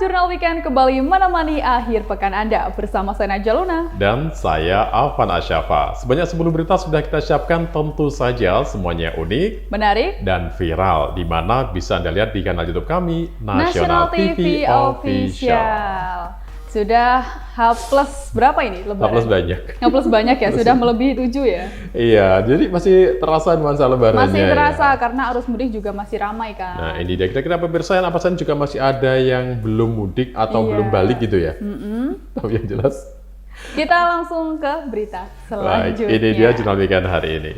Jurnal Weekend kembali menemani akhir pekan Anda bersama saya Najwa Luna. Dan saya Alvan Asyafa. Sebanyak 10 berita sudah kita siapkan, tentu saja semuanya unik, menarik, dan viral, di mana bisa Anda lihat di kanal YouTube kami, Nasional TV Official. Sudah H+ berapa ini lebaran? H+ banyak. H+ banyak ya, sudah melebihi 7 ya? Iya, jadi masih terasa nuansa lebarannya. Masih terasa ya. Karena arus mudik juga masih ramai kan. Nah ini dia, kira-kira pemirsa yang apa saja juga masih ada yang belum mudik atau belum balik gitu ya. Tapi yang jelas kita langsung ke berita selanjutnya. Ini dia Jurnal Weekend hari ini.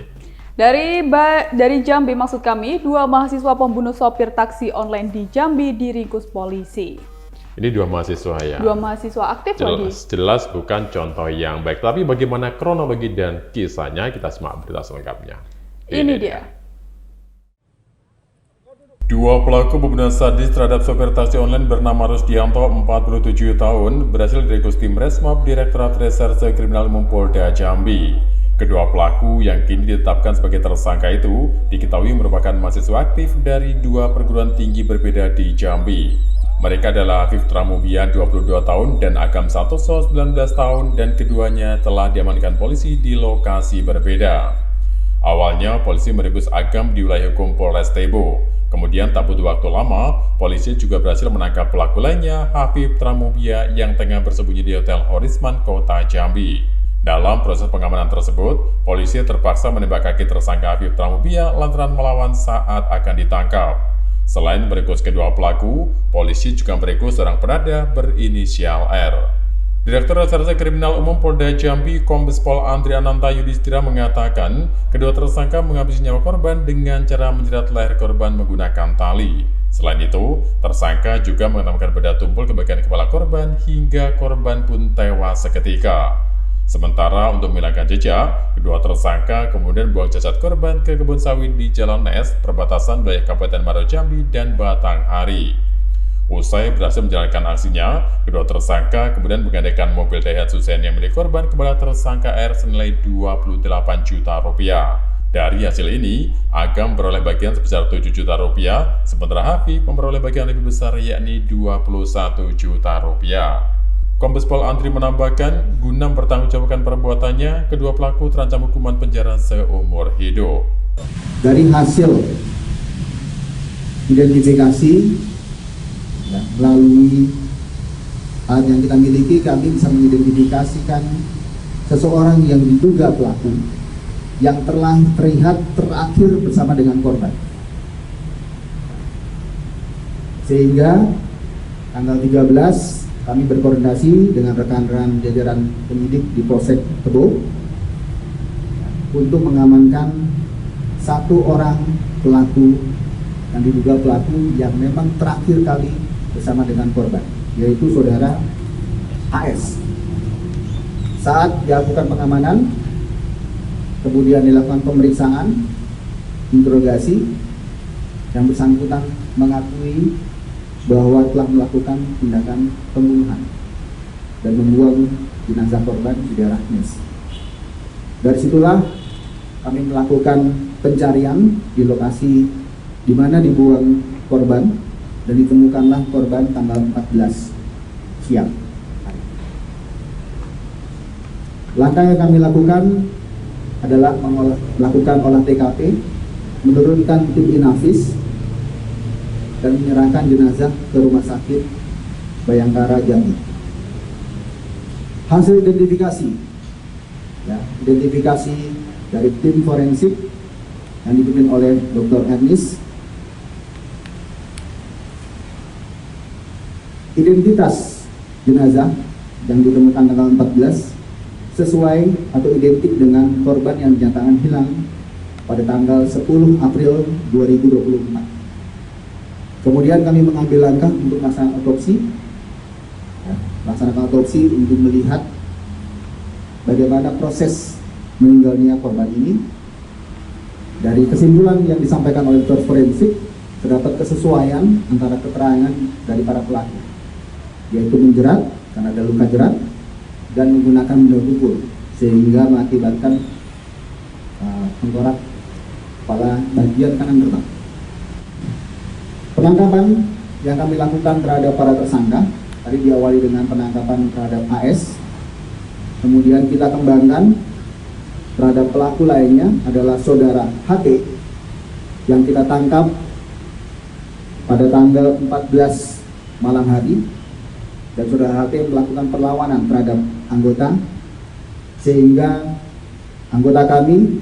Dari Jambi maksud kami, 2 mahasiswa pembunuh sopir taksi online di Jambi diringkus polisi. Ini 2 mahasiswa ya. 2 mahasiswa aktif lagi. Jelas bukan contoh yang baik. Tapi bagaimana kronologi dan kisahnya, kita simak berita selengkapnya. Ini dia. 2 pelaku pembunuhan sadis terhadap sopir taksi online bernama Rusdianto, 47 tahun, berhasil diringkus tim Resmob Direktorat Reserse Kriminal Umum Polda Jambi. Kedua pelaku yang kini ditetapkan sebagai tersangka itu diketahui merupakan mahasiswa aktif dari 2 perguruan tinggi berbeda di Jambi. Mereka adalah Afif Tramubian 22 tahun dan Agam Santoso 19 tahun, dan keduanya telah diamankan polisi di lokasi berbeda. Awalnya polisi meringkus Agam di wilayah hukum Polres Tebo. Kemudian tak butuh waktu lama, polisi juga berhasil menangkap pelaku lainnya, Afif Tramubia, yang tengah bersembunyi di Hotel Horisman, Kota Jambi. Dalam proses pengamanan tersebut, polisi terpaksa menembak kaki tersangka Afif Tramubia lantaran melawan saat akan ditangkap. Selain meringkus kedua pelaku, polisi juga meringkus seorang penada berinisial R. Direktur Reserse Kriminal Umum Polda Jambi, Kombes Pol Andri Ananta Yudhistira mengatakan, kedua tersangka menghabisi nyawa korban dengan cara menjerat leher korban menggunakan tali. Selain itu, tersangka juga mengenamkan benda tumpul ke bagian kepala korban hingga korban pun tewas seketika. Sementara untuk menghilangkan jejak, kedua tersangka kemudian buang jasad korban ke kebun sawit di Jalan Nes, perbatasan wilayah Kabupaten Muaro Jambi dan Batanghari. Usai berhasil menjalankan aksinya, kedua tersangka kemudian menggandakan mobil Daihatsu Xenia yang milik korban kepada tersangka R senilai 28 juta rupiah. Dari hasil ini, Agam beroleh bagian sebesar 7 juta rupiah, sementara Hafif memperoleh bagian lebih besar yakni 21 juta rupiah. Kombes Pol Andri menambahkan, guna mempertanggungjawabkan perbuatannya, kedua pelaku terancam hukuman penjara seumur hidup. Dari hasil identifikasi melalui alat yang kita miliki, kami bisa mengidentifikasikan seseorang yang diduga pelaku yang telah terlihat terakhir bersama dengan korban. Sehingga tanggal 13 kami berkoordinasi dengan rekan-rekan jajaran penyidik di Polsek Tebo untuk mengamankan 1 orang pelaku yang diduga pelaku yang memang terakhir kali bersama dengan korban, yaitu saudara AS. Saat dilakukan pengamanan, kemudian dilakukan pemeriksaan, interogasi, yang bersangkutan mengakui bahwa telah melakukan tindakan pembunuhan dan membuang jenazah korban di daerah Nes. Dari situlah kami melakukan pencarian di lokasi di mana dibuang korban, dan ditemukanlah korban tanggal 14 siang. Langkah yang kami lakukan adalah melakukan olah TKP, menurunkan tim Inafis, dan menyerahkan jenazah ke Rumah Sakit Bayangkara Jambi. Hasil identifikasi, identifikasi dari tim forensik yang dipimpin oleh Dr. Ernest, identitas jenazah yang ditemukan tanggal 14 sesuai atau identik dengan korban yang dinyatakan hilang pada tanggal 10 April 2024. Kemudian kami mengambil langkah untuk melaksanakan otopsi, untuk melihat bagaimana proses meninggalnya korban ini. Dari kesimpulan yang disampaikan oleh dokter forensik, terdapat kesesuaian antara keterangan dari para pelaku, yaitu menjerat karena ada luka jerat dan menggunakan benda tumpul sehingga mengakibatkan tengkorak kepala bagian kanan retak. Penangkapan yang kami lakukan terhadap para tersangka, tadi diawali dengan penangkapan terhadap AS, kemudian kita kembangkan terhadap pelaku lainnya adalah saudara HT yang kita tangkap pada tanggal 14 malam hari, dan saudara HT melakukan perlawanan terhadap anggota, sehingga anggota kami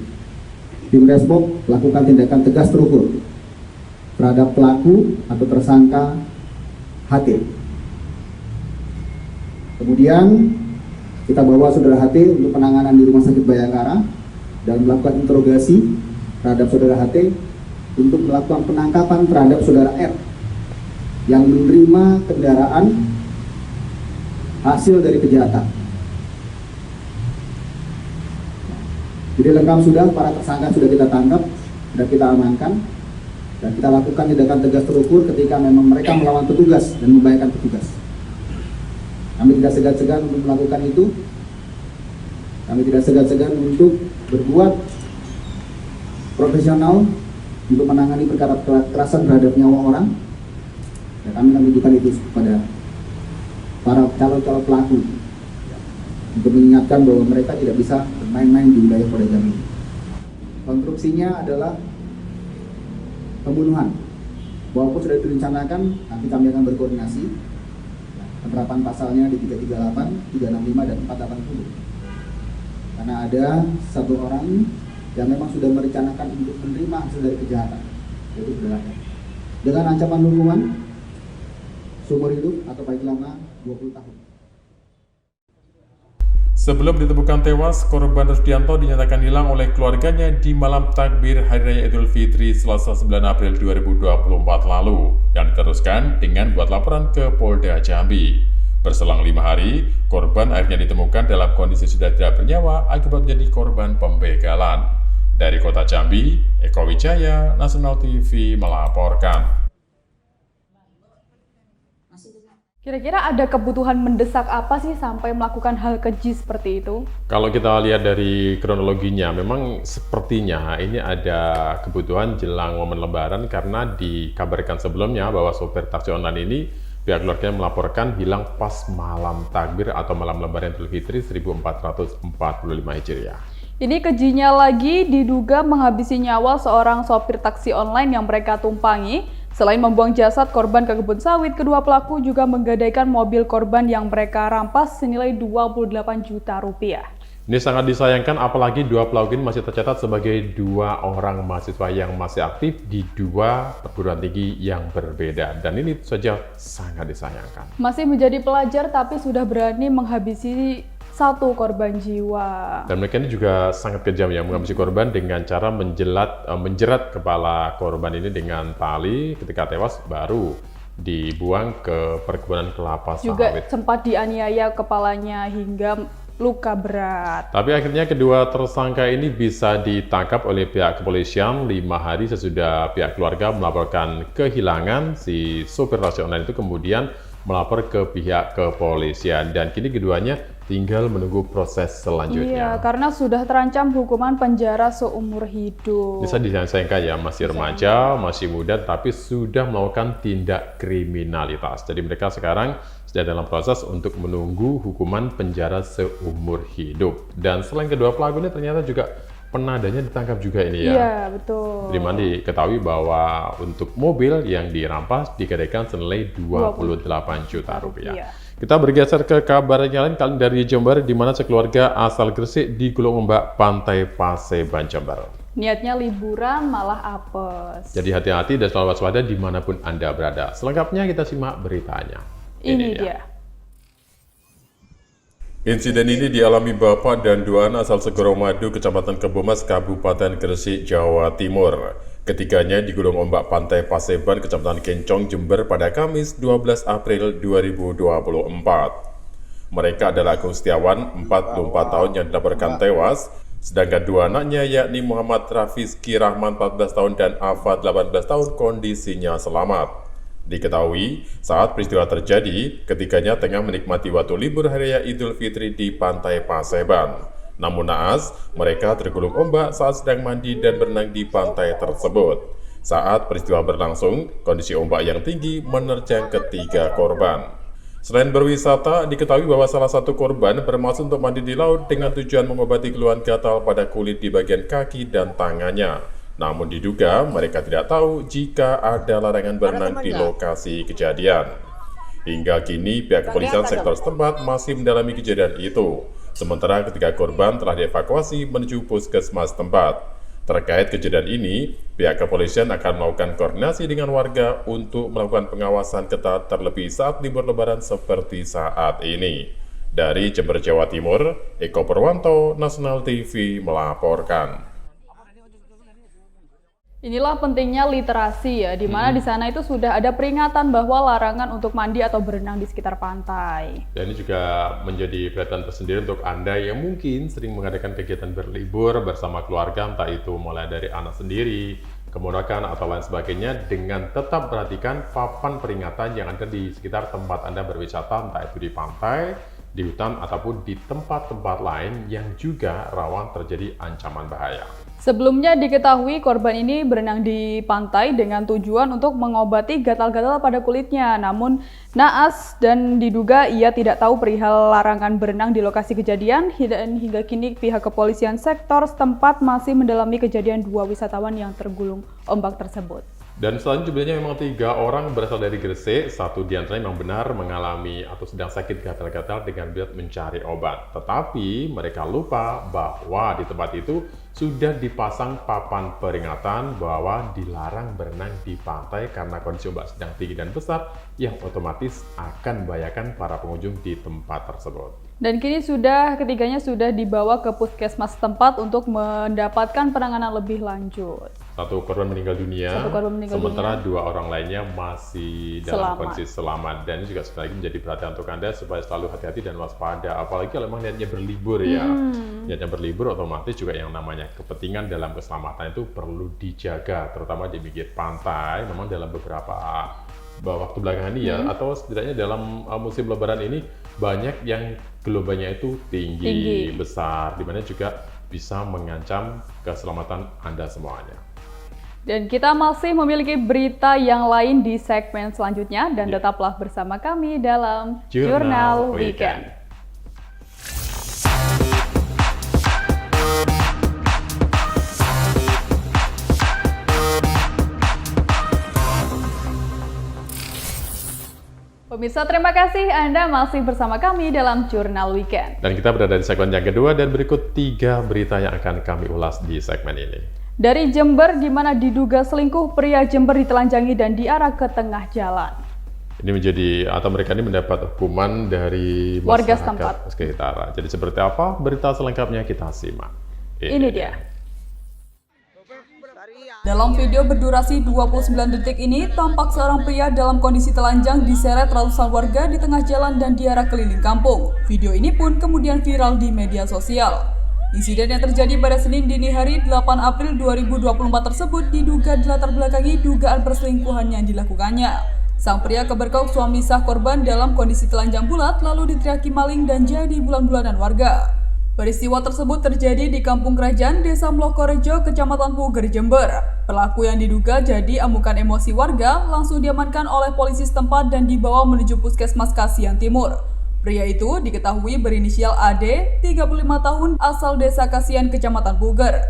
tim Resmob melakukan tindakan tegas terukur terhadap pelaku atau tersangka HT. Kemudian kita bawa saudara HT untuk penanganan di Rumah Sakit Bayangkara dan melakukan interogasi terhadap saudara HT untuk melakukan penangkapan terhadap saudara R yang menerima kendaraan hasil dari kejahatan. Jadi lengkap sudah, para tersangka sudah kita tangkap, sudah kita amankan, dan kita lakukan tindakan tegas terukur ketika memang mereka melawan petugas dan membahayakan petugas. Kami tidak segan-segan untuk melakukan itu. Kami tidak segan-segan untuk berbuat profesional untuk menangani perkara kekerasan terhadap nyawa orang. Dan kami akan tunjukkan itu kepada para calon-calon pelaku untuk mengingatkan bahwa mereka tidak bisa bermain-main di wilayah Polda Jambi. Konstruksinya adalah pembunuhan. Walaupun sudah direncanakan, nanti kami akan berkoordinasi. Penerapan pasalnya di 338, 365, dan 480. Karena ada satu orang yang memang sudah merencanakan untuk menerima hasil dari kejahatan, yaitu saudara R, dengan ancaman hukuman seumur hidup atau paling lama 20 tahun. Sebelum ditemukan tewas, korban Rusdianto dinyatakan hilang oleh keluarganya di malam takbir Hari Raya Idul Fitri Selasa 9 April 2024 lalu, yang diteruskan dengan buat laporan ke Polda Jambi. Berselang 5 hari, korban akhirnya ditemukan dalam kondisi sudah tidak bernyawa akibat menjadi korban pembegalan. Dari Kota Jambi, Eko Wijaya, Nasional TV melaporkan. Kira-kira ada kebutuhan mendesak apa sih sampai melakukan hal keji seperti itu? Kalau kita lihat dari kronologinya, memang sepertinya ini ada kebutuhan jelang momen Lebaran karena dikabarkan sebelumnya bahwa sopir taksi online ini pihak keluarganya melaporkan hilang pas malam takbir atau malam Lebaran Idul Fitri 1445 Hijriah. Ini kejinya lagi diduga menghabisi nyawa seorang sopir taksi online yang mereka tumpangi. Selain membuang jasad korban ke kebun sawit, kedua pelaku juga menggadaikan mobil korban yang mereka rampas senilai 28 juta rupiah. Ini sangat disayangkan, apalagi dua pelaku ini masih tercatat sebagai dua orang mahasiswa yang masih aktif di dua perguruan tinggi yang berbeda. Dan ini saja sangat disayangkan. Masih menjadi pelajar tapi sudah berani menghabisi satu korban jiwa. Dan mereka ini juga sangat kejam ya, menghabisi korban dengan cara menjerat kepala korban ini dengan tali. Ketika tewas baru dibuang ke perkebunan kelapa sawit. Juga sempat dianiaya kepalanya hingga luka berat. Tapi akhirnya kedua tersangka ini bisa ditangkap oleh pihak kepolisian 5 hari sesudah pihak keluarga melaporkan kehilangan si sopir taksi online itu, kemudian melapor ke pihak kepolisian, dan kini keduanya tinggal menunggu proses selanjutnya. Iya, karena sudah terancam hukuman penjara seumur hidup. Bisa disayangkan ya, masih remaja, masih muda, tapi sudah melakukan tindak kriminalitas. Jadi mereka sekarang sedang dalam proses untuk menunggu hukuman penjara seumur hidup. Dan selain kedua pelaku ini ternyata juga penadanya ditangkap juga ini ya. Iya, betul. Di mana diketahui bahwa untuk mobil yang dirampas digadaikan senilai 28 juta rupiah. Iya. Kita bergeser ke kabar yang lain, kali dari Jember, di mana sekeluarga asal Gresik digulung ombak pantai Paseban, Jember. Niatnya liburan malah apes. Jadi hati-hati dan selalu waspada dimanapun Anda berada. Selengkapnya kita simak beritanya. Ini dia. Insiden ini dialami bapak dan dua anak asal Segoromadu, Kecamatan Kebomas, Kabupaten Gresik, Jawa Timur. Ketiganya digulung ombak pantai Paseban, Kecamatan Kencong, Jember pada Kamis 12 April 2024. Mereka adalah Agung Setiawan, 44 tahun yang dilaporkan tewas, sedangkan dua anaknya yakni Muhammad Rafizki Rahman, 14 tahun, dan Afad, 18 tahun, kondisinya selamat. Diketahui, saat peristiwa terjadi, ketiganya tengah menikmati waktu libur Hari Raya Idul Fitri di pantai Paseban. Namun naas, mereka tergulung ombak saat sedang mandi dan berenang di pantai tersebut. Saat peristiwa berlangsung, kondisi ombak yang tinggi menerjang ketiga korban. Selain berwisata, diketahui bahwa salah satu korban bermaksud untuk mandi di laut dengan tujuan mengobati keluhan gatal pada kulit di bagian kaki dan tangannya. Namun diduga mereka tidak tahu jika ada larangan berenang di lokasi kejadian. Hingga kini pihak kepolisian sektor setempat masih mendalami kejadian itu. Sementara ketiga korban telah dievakuasi menuju puskesmas tempat. Terkait kejadian ini, pihak kepolisian akan melakukan koordinasi dengan warga untuk melakukan pengawasan ketat terlebih saat libur lebaran seperti saat ini. Dari Jember, Jawa Timur, Eko Purwanto, Nasional TV melaporkan. Inilah pentingnya literasi ya, di mana di sana itu sudah ada peringatan bahwa larangan untuk mandi atau berenang di sekitar pantai. Dan ini juga menjadi perhatian tersendiri untuk Anda yang mungkin sering mengadakan kegiatan berlibur bersama keluarga, entah itu mulai dari anak sendiri, kemudahan atau lain sebagainya, dengan tetap perhatikan papan peringatan yang ada di sekitar tempat Anda berwisata, entah itu di pantai, di hutan, ataupun di tempat-tempat lain yang juga rawan terjadi ancaman bahaya. Sebelumnya diketahui korban ini berenang di pantai dengan tujuan untuk mengobati gatal-gatal pada kulitnya. Namun naas dan diduga ia tidak tahu perihal larangan berenang di lokasi kejadian, dan hingga kini pihak kepolisian sektor setempat masih mendalami kejadian dua wisatawan yang tergulung ombak tersebut. Dan selain jumlahnya memang 3 orang berasal dari Gresik, satu diantaranya memang benar mengalami atau sedang sakit gatal-gatal dengan bilat mencari obat. Tetapi mereka lupa bahwa di tempat itu sudah dipasang papan peringatan bahwa dilarang berenang di pantai karena kondisi ombak sedang tinggi dan besar yang otomatis akan membahayakan para pengunjung di tempat tersebut. Dan kini ketiganya sudah dibawa ke puskesmas setempat untuk mendapatkan penanganan lebih lanjut. Satu korban meninggal dunia, sementara 2 orang lainnya masih dalam kondisi selamat. Dan ini juga sekali lagi menjadi perhatian untuk Anda supaya selalu hati-hati dan waspada. Apalagi kalau memang niatnya berlibur ya. Niatnya berlibur otomatis juga yang namanya kepentingan dalam keselamatan itu perlu dijaga. Terutama di pinggir pantai, memang dalam beberapa waktu belakangan ini ya, atau setidaknya dalam musim lebaran ini banyak yang gelombangnya itu tinggi, besar, dimana juga bisa mengancam keselamatan Anda semuanya. Dan kita masih memiliki berita yang lain di segmen selanjutnya, dan tetaplah bersama kami dalam Jurnal Weekend. Pemirsa, terima kasih Anda masih bersama kami dalam Jurnal Weekend. Dan kita berada di segmen yang kedua dan berikut 3 berita yang akan kami ulas di segmen ini. Dari Jember, di mana diduga selingkuh, pria Jember ditelanjangi dan diarak ke tengah jalan. Ini menjadi, atau mereka ini mendapat hukuman dari warga setempat sekitar. Jadi seperti apa? Berita selengkapnya kita simak. Ini dia. Dalam video berdurasi 29 detik ini, tampak seorang pria dalam kondisi telanjang diseret ratusan warga di tengah jalan dan diarak keliling kampung. Video ini pun kemudian viral di media sosial. Insiden yang terjadi pada Senin dini hari 8 April 2024 tersebut diduga dilatar belakangi dugaan perselingkuhan yang dilakukannya. Sang pria keberkok suami sah korban dalam kondisi telanjang bulat lalu diteriaki maling dan jadi bulan-bulanan warga. Peristiwa tersebut terjadi di Kampung Kerajaan, Desa Mlokorejo, Kecamatan Puger, Jember. Pelaku yang diduga jadi amukan emosi warga langsung diamankan oleh polisi setempat dan dibawa menuju Puskesmas Kasihan Timur. Pria itu diketahui berinisial AD, 35 tahun, asal Desa Kasihan, Kecamatan Puger.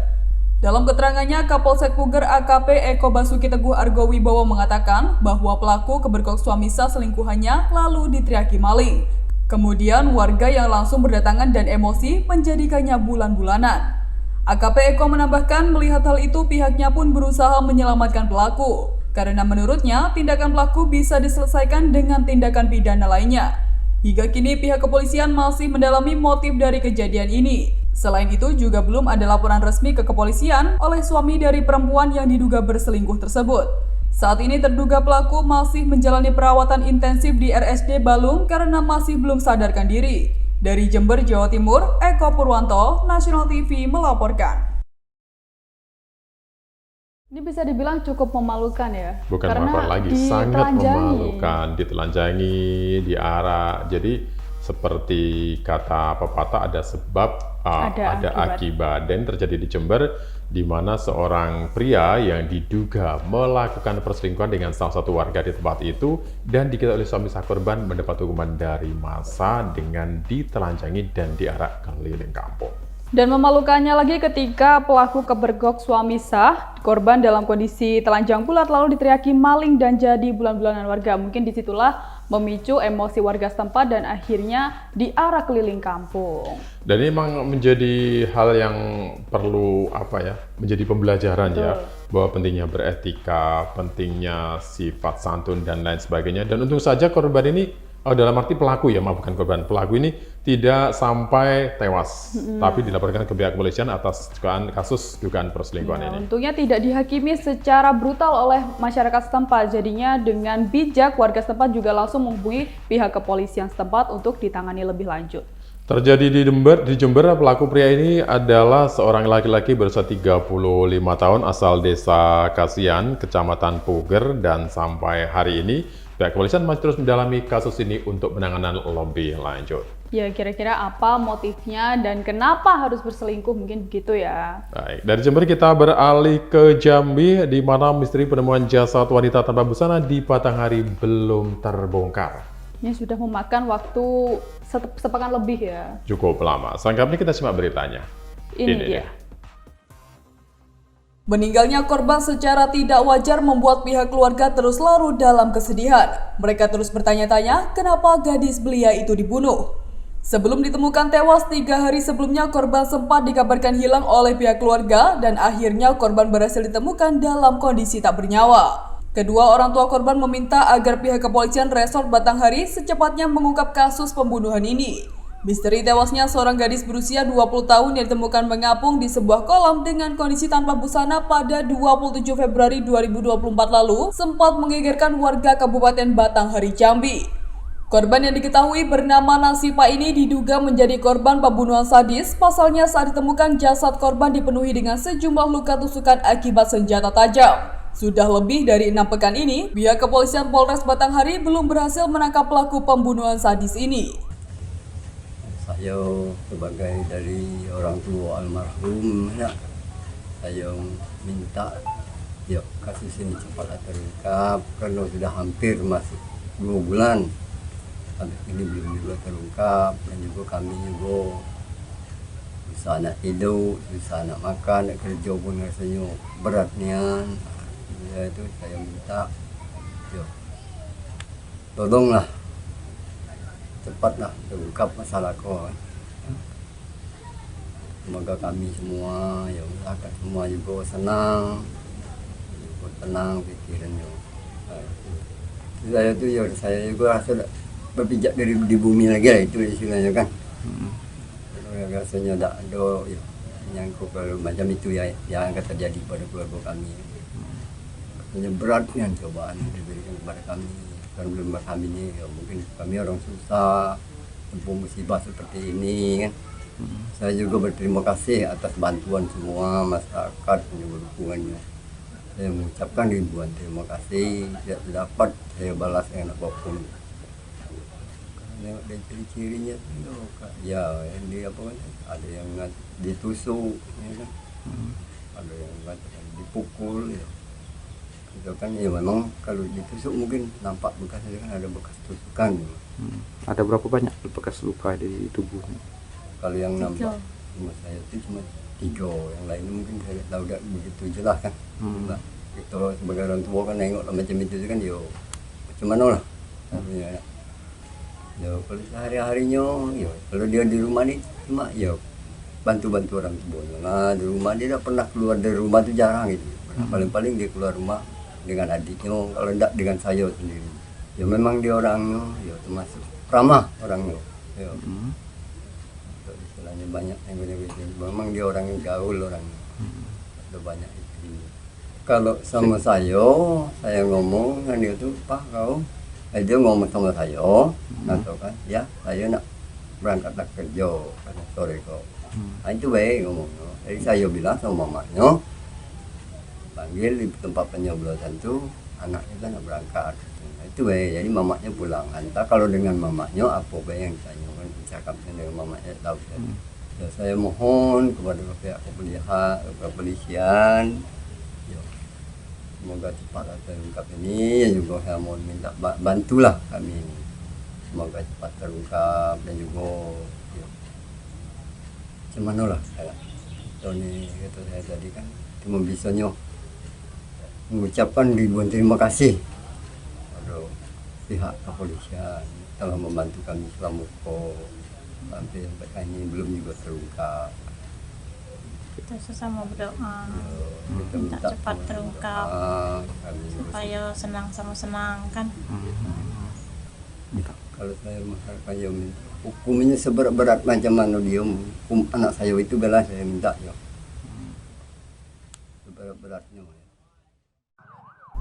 Dalam keterangannya, Kapolsek Puger AKP Eko Basuki Teguh Argowibowo mengatakan bahwa pelaku keberkok suami sah selingkuhannya lalu diteriaki maling. Kemudian warga yang langsung berdatangan dan emosi menjadikannya bulan-bulanan. AKP Eko menambahkan melihat hal itu pihaknya pun berusaha menyelamatkan pelaku. Karena menurutnya tindakan pelaku bisa diselesaikan dengan tindakan pidana lainnya. Hingga kini pihak kepolisian masih mendalami motif dari kejadian ini. Selain itu juga belum ada laporan resmi ke kepolisian oleh suami dari perempuan yang diduga berselingkuh tersebut. Saat ini terduga pelaku masih menjalani perawatan intensif di RSD Balung karena masih belum sadarkan diri. Dari Jember, Jawa Timur, Eko Purwanto, Nasional TV melaporkan. Ini bisa dibilang cukup memalukan ya? Bukan karena memalukan lagi, sangat memalukan. Ditelanjangi, diarak. Jadi seperti kata pepatah ada sebab, ada akibat. Dan terjadi di Jember, di mana seorang pria yang diduga melakukan perselingkuhan dengan salah satu warga di tempat itu dan diketahui oleh suami sang korban mendapat hukuman dari massa dengan ditelanjangi dan diarak keliling kampung. Dan memalukannya lagi ketika pelaku kebergok suami sah, korban dalam kondisi telanjang bulat lalu diteriaki maling dan jadi bulan-bulanan warga. Mungkin disitulah memicu emosi warga setempat dan akhirnya diarak keliling kampung. Dan ini memang menjadi hal yang perlu menjadi pembelajaran. Betul. Ya, bahwa pentingnya beretika, pentingnya sifat santun dan lain sebagainya. Dan untung saja korban ini, dalam arti pelaku ya, bukan korban, pelaku ini tidak sampai tewas, tapi dilaporkan ke pihak kepolisian atas kasus dugaan perselingkuhan ini. Untungnya tidak dihakimi secara brutal oleh masyarakat setempat, jadinya dengan bijak warga setempat juga langsung menghubungi pihak kepolisian setempat untuk ditangani lebih lanjut. Terjadi di Jember, pelaku pria ini adalah seorang laki-laki berusia 35 tahun asal desa Kasian, Kecamatan Puger, dan sampai hari ini pihak kepolisian masih terus mendalami kasus ini untuk penanganan lebih lanjut. Ya, kira-kira apa motifnya dan kenapa harus berselingkuh, mungkin begitu ya. Baik, dari Jember kita beralih ke Jambi, di mana misteri penemuan jasad wanita tanpa busana di Batanghari belum terbongkar. Ini sudah memakan waktu sepekan lebih ya. Cukup lama. Selengkapnya kita simak beritanya. Ini dia. Meninggalnya korban secara tidak wajar membuat pihak keluarga terus larut dalam kesedihan. Mereka terus bertanya-tanya kenapa gadis belia itu dibunuh. Sebelum ditemukan tewas 3 hari sebelumnya, korban sempat dikabarkan hilang oleh pihak keluarga dan akhirnya korban berhasil ditemukan dalam kondisi tak bernyawa. Kedua orang tua korban meminta agar pihak kepolisian Resort Batanghari secepatnya mengungkap kasus pembunuhan ini. Misteri tewasnya seorang gadis berusia 20 tahun yang ditemukan mengapung di sebuah kolam dengan kondisi tanpa busana pada 27 Februari 2024 lalu sempat menggegerkan warga Kabupaten Batanghari, Jambi. Korban yang diketahui bernama Nasipa ini diduga menjadi korban pembunuhan sadis. Pasalnya saat ditemukan jasad korban dipenuhi dengan sejumlah luka tusukan akibat senjata tajam. Sudah lebih dari 6 pekan ini, pihak kepolisian Polres Batanghari belum berhasil menangkap pelaku pembunuhan sadis ini. Saya sebagai dari orang tua almarhum, saya minta kasus ini cepat terungkap karena sudah hampir masuk 2 bulan. Sampai ini belum juga terungkap dan juga kami juga susah nak tidur, susah nak makan, nak kerja pun rasanya beratnya. Ya itu saya minta, tolonglah cepatlah terungkap masalah kau. Semoga kami semua, masyarakat semua juga senang, juga tenang pikirannya. Saya tu saya juga rasa berpijak di bumi lagi lah, itu istilahnya kan. Rasanya tak ada nyangkut kalau macam itu yang akan terjadi pada keluarga kami. Rasanya beratnya cobaan yang diberikan kepada kami. Kan belum kami ini, mungkin kami orang susah, tempuh musibah seperti ini kan. Saya juga berterima kasih atas bantuan semua masyarakat yang juga dukungannya. Saya mengucapkan ribuan terima kasih, tidak dapat saya balas dengan apapun. Karena dari ciri-cirinya yang dia ada yang ditusuk, ya kan? Ada yang dipukul. Itu kan memang kalau ditusuk mungkin nampak bekasnya kan, ada bekas tusukan. Ada berapa banyak bekas luka di tubuhnya? Kalau yang nampak rumah saya itu cuma 3, yang lain mungkin saya tahu tak begitu jelas kan. Kita sebagai orang tua kan nengok macam itu kan macam mana lah. Kalau sehari-harinya kalau dia di rumah ni cuma bantu-bantu orang tuanya lah. Di rumah dia tak pernah keluar dari rumah tu jarang gitu. Paling-paling dia keluar rumah dengan adiknya, kalau tidak dengan saya sendiri. Memang dia orangnya, termasuk ramah orangnya. Istilahnya banyak yang begitu. Memang dia orang yang gaul orangnya. Ada banyak itu. Kalau sama saya ngomong kan dia tu, Pak kau, dia ngomong sama saya, atau kan, saya nak berangkat nak kerja pada sore kau. Itu baik ngomongnya. Jadi saya bilang sama mamanya, panggil di tempat penyoblosan tu anaknya kan nak berangkat. Itu jadi mamaknya pulang. Entah kalau dengan mamaknya apa yang tanya kan cakap dengan Mama tahu. Ya, saya mohon kepada pihak kepolisian, ya, semoga cepat terungkap ini. Dan juga saya mohon minta bantulah kami ini, semoga cepat terungkap. Dan juga ya, macam mana lah saya Tony kata saya tadi kan cuma bisanya mengucapkan ribuan terima kasih pada pihak kepolisian telah membantu kami selama sampai ini belum juga terungkap. Kita sesama berdoa Kita minta cepat terungkap kami supaya senang sama senang kan. kalau saya mengharapkan ya hukumnya seberat-berat macam mana dia hukum anak saya itu bela saya minta ya seberat-beratnya.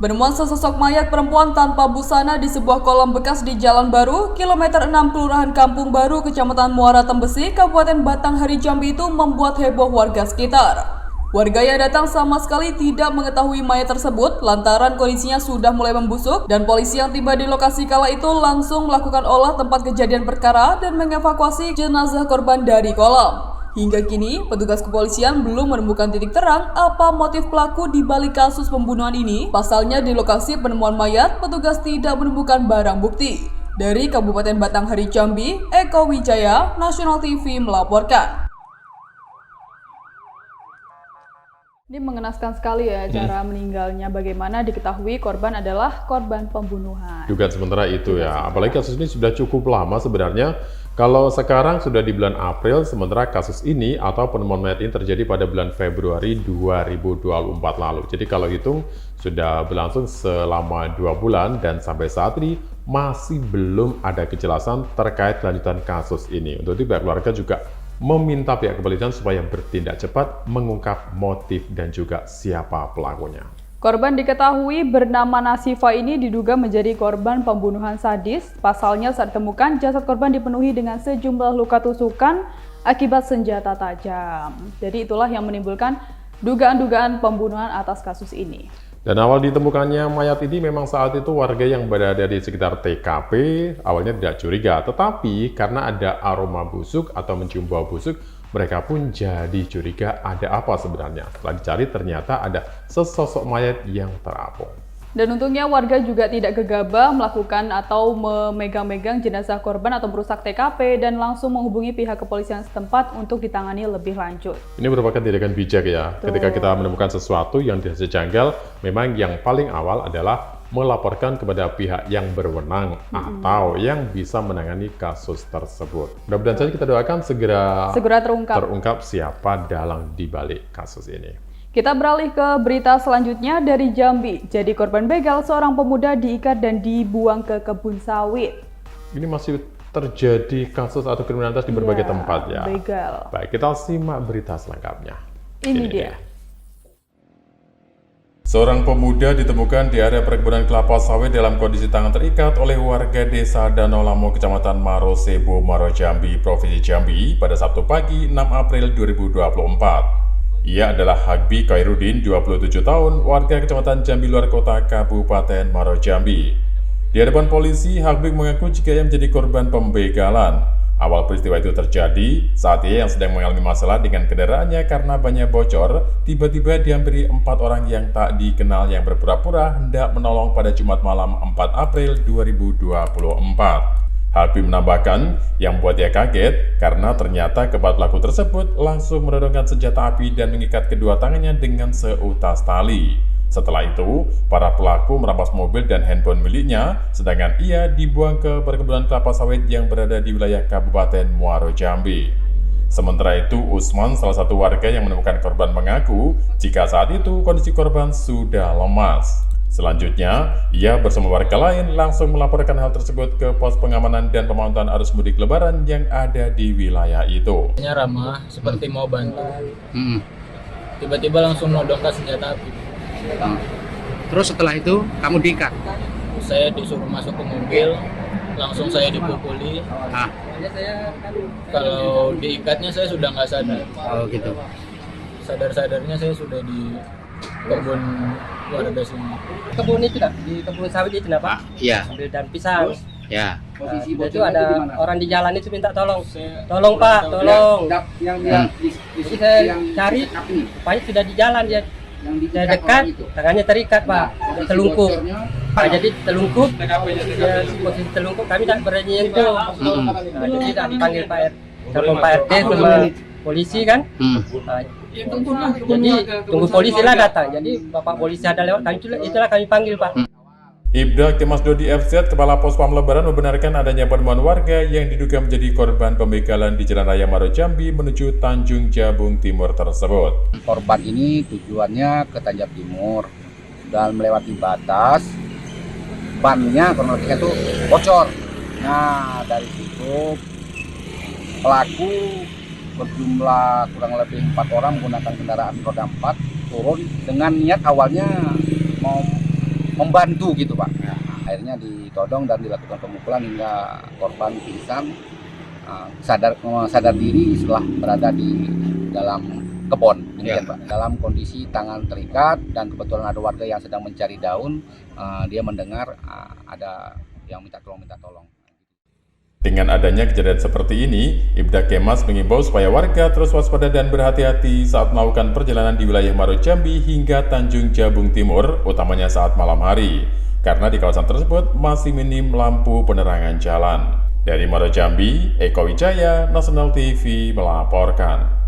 Penemuan sesosok mayat perempuan tanpa busana di sebuah kolam bekas di Jalan Baru, kilometer 6 Kelurahan Kampung Baru, Kecamatan Muara Tembesi, Kabupaten Batanghari Jambi itu membuat heboh warga sekitar. Warga yang datang sama sekali tidak mengetahui mayat tersebut lantaran kondisinya sudah mulai membusuk dan polisi yang tiba di lokasi kala itu langsung melakukan olah tempat kejadian perkara dan mengevakuasi jenazah korban dari kolam. Hingga kini, petugas kepolisian belum menemukan titik terang apa motif pelaku di balik kasus pembunuhan ini. Pasalnya di lokasi penemuan mayat, petugas tidak menemukan barang bukti. Dari Kabupaten Batanghari Jambi, Eko Wijaya, Nasional TV melaporkan. Ini mengenaskan sekali ya cara meninggalnya, bagaimana diketahui korban adalah korban pembunuhan. Dugaan sementara itu ya, apalagi kasus ini sudah cukup lama sebenarnya. Kalau sekarang sudah di bulan April, sementara kasus ini atau penemuan mayat ini terjadi pada bulan Februari 2024 lalu. Jadi kalau hitung sudah berlangsung selama 2 bulan dan sampai saat ini masih belum ada kejelasan terkait lanjutan kasus ini. Untuk itu pihak keluarga juga meminta pihak kepolisian supaya bertindak cepat mengungkap motif dan juga siapa pelakunya. Korban diketahui bernama Nasifa ini diduga menjadi korban pembunuhan sadis. Pasalnya saat ditemukan jasad korban dipenuhi dengan sejumlah luka tusukan akibat senjata tajam. Jadi itulah yang menimbulkan dugaan-dugaan pembunuhan atas kasus ini. Dan awal ditemukannya mayat ini memang saat itu warga yang berada di sekitar TKP awalnya tidak curiga. Tetapi karena ada aroma busuk atau mencium bau busuk, mereka pun jadi curiga ada apa sebenarnya. Setelah dicari ternyata ada sesosok mayat yang terapung. Dan untungnya warga juga tidak gegabah melakukan atau memegang-megang jenazah korban atau merusak TKP dan langsung menghubungi pihak kepolisian setempat untuk ditangani lebih lanjut. Ini merupakan tindakan bijak ya. Betul. Ketika kita menemukan sesuatu yang dirasa janggal, memang yang paling awal adalah melaporkan kepada pihak yang berwenang atau yang bisa menangani kasus tersebut. Mudah-mudahan saja kita doakan segera terungkap siapa dalang di balik kasus ini. Kita beralih ke berita selanjutnya dari Jambi. Jadi korban begal seorang pemuda diikat dan dibuang ke kebun sawit. Ini masih terjadi kasus atau kriminalitas di berbagai tempat ya. Begal. Baik, kita simak berita selengkapnya. Ini dia. Seorang pemuda ditemukan di area perkebunan kelapa sawit dalam kondisi tangan terikat oleh warga desa Danau Lamo, Kecamatan Marosebo, Maro Jambi, Provinsi Jambi pada Sabtu pagi 6 April 2024. Ia adalah Habbi Khairudin, 27 tahun, warga Kecamatan Jambi Luar Kota, Kabupaten Maro Jambi. Di hadapan polisi, Habbi mengaku jika ia menjadi korban pembegalan. Awal peristiwa itu terjadi saat ia yang sedang mengalami masalah dengan kendaraannya karena banyak bocor, tiba-tiba dihampiri 4 orang yang tak dikenal yang berpura-pura hendak menolong pada Jumat malam 4 April 2024. Habib menambahkan yang membuat ia kaget karena ternyata keempat pelaku tersebut langsung menodongkan senjata api dan mengikat kedua tangannya dengan seutas tali. Setelah itu, para pelaku merampas mobil dan handphone miliknya, sedangkan ia dibuang ke perkebunan kelapa sawit yang berada di wilayah Kabupaten Muaro Jambi. Sementara itu, Usman, salah satu warga yang menemukan korban, mengaku jika saat itu kondisi korban sudah lemas. Selanjutnya, ia bersama warga lain langsung melaporkan hal tersebut ke pos pengamanan dan pemantauan arus mudik lebaran yang ada di wilayah itu. Ramah, seperti mau bantu. Tiba-tiba langsung menodongkan senjata api. Terus setelah itu, kamu diikat? Saya disuruh masuk ke mobil, langsung saya dipukuli. Kalau diikatnya saya sudah nggak sadar. Oh gitu. Sadar-sadarnya saya sudah di kebun warga sini. Kebun itu dah, di kebun sawit itu kenapa? Iya. Ambil daun pisang. Ya. Itu ada orang di jalan itu minta tolong Pak, tolong. Jadi saya cari, rupanya sudah di jalan dia. Saya dekat, tangannya terikat Pak, telungkup. Nah, jadi telungkup, posisi telungkup kami tidak berani nyentuh. Nah, jadi tidak dipanggil Pak RT sama polisi kan. Jadi tunggu polisi lah datang. Jadi Bapak polisi ada lewat, itulah kami panggil Pak. Ibda Kemas Dodi FZ, Kepala Pos Pam Lebaran, membenarkan adanya penemuan warga yang diduga menjadi korban pembegalan di Jalan Raya Maro Jambi menuju Tanjung Jabung Timur tersebut. Korban ini tujuannya ke Tanjung Timur dan melewati batas, bannya kronologisnya itu bocor. Nah, dari situ pelaku berjumlah kurang lebih 4 orang menggunakan kendaraan roda 4 turun dengan niat awalnya mau membantu gitu Pak. Akhirnya ditodong dan dilakukan pemukulan hingga korban pingsan, sadar diri setelah berada di dalam kebun, Pak. Dalam kondisi tangan terikat dan kebetulan ada warga yang sedang mencari daun, dia mendengar ada yang minta tolong. Dengan adanya kejadian seperti ini, Ibda Kemas mengimbau supaya warga terus waspada dan berhati-hati saat melakukan perjalanan di wilayah Maro Jambi hingga Tanjung Jabung Timur, utamanya saat malam hari, karena di kawasan tersebut masih minim lampu penerangan jalan. Dari Maro Jambi, Eko Wijaya, Nasional TV melaporkan.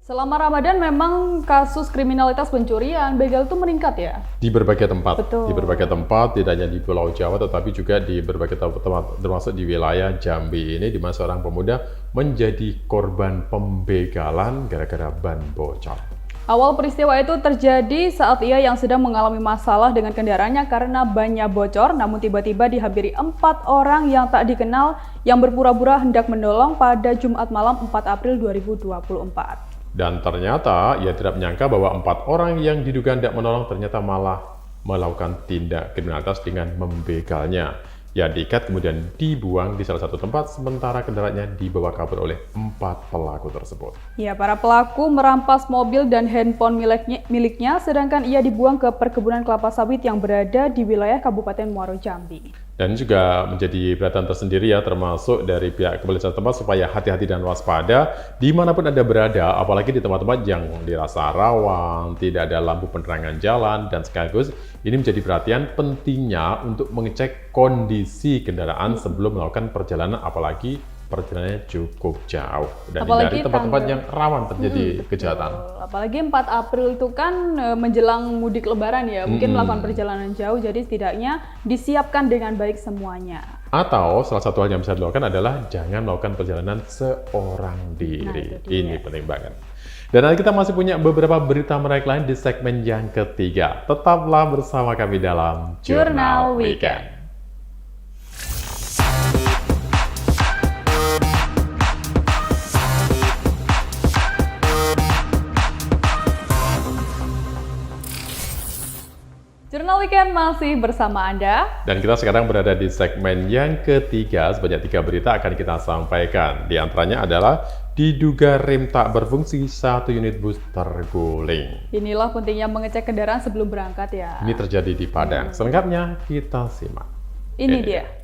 Selama Ramadan memang kasus kriminalitas pencurian, begal itu meningkat ya? Di berbagai tempat. Betul. Di berbagai tempat, tidak hanya di Pulau Jawa, tetapi juga di berbagai tempat, termasuk di wilayah Jambi ini, di mana seorang pemuda menjadi korban pembegalan gara-gara ban bocor. Awal peristiwa itu terjadi saat ia yang sedang mengalami masalah dengan kendaraannya karena bannya bocor, namun tiba-tiba dihampiri 4 orang yang tak dikenal yang berpura-pura hendak menolong pada Jumat malam 4 April 2024. Dan ternyata ia tidak menyangka bahwa 4 orang yang diduga hendak menolong ternyata malah melakukan tindak kriminalitas dengan membegalnya. Ia diikat kemudian dibuang di salah satu tempat, sementara kendaraannya dibawa kabur oleh 4 pelaku tersebut. Ya, para pelaku merampas mobil dan handphone miliknya, sedangkan ia dibuang ke perkebunan kelapa sawit yang berada di wilayah Kabupaten Muaro Jambi. Dan juga menjadi perhatian tersendiri ya, termasuk dari pihak kepolisian tempat supaya hati-hati dan waspada dimanapun Anda berada, apalagi di tempat-tempat yang dirasa rawan, tidak ada lampu penerangan jalan, dan sekaligus ini menjadi perhatian pentingnya untuk mengecek kondisi kendaraan sebelum melakukan perjalanan, apalagi perjalanannya cukup jauh dan hindari tempat-tempat yang rawan terjadi kejahatan. Apalagi 4 April itu kan menjelang mudik lebaran ya, mungkin melakukan perjalanan jauh, jadi setidaknya disiapkan dengan baik semuanya. Atau salah satu hal yang bisa dilakukan adalah jangan melakukan perjalanan seorang diri. Ini penting banget. Dan nanti kita masih punya beberapa berita menarik lain di segmen yang ketiga. Tetaplah bersama kami dalam Jurnal Weekend. Jurnal Weekend masih bersama Anda. Dan kita sekarang berada di segmen yang ketiga. Sebanyak 3 berita akan kita sampaikan. Di antaranya adalah diduga rem tak berfungsi, 1 unit bus terguling. Inilah pentingnya mengecek kendaraan sebelum berangkat ya. Ini terjadi di Padang. Selengkapnya kita simak. Ini dia.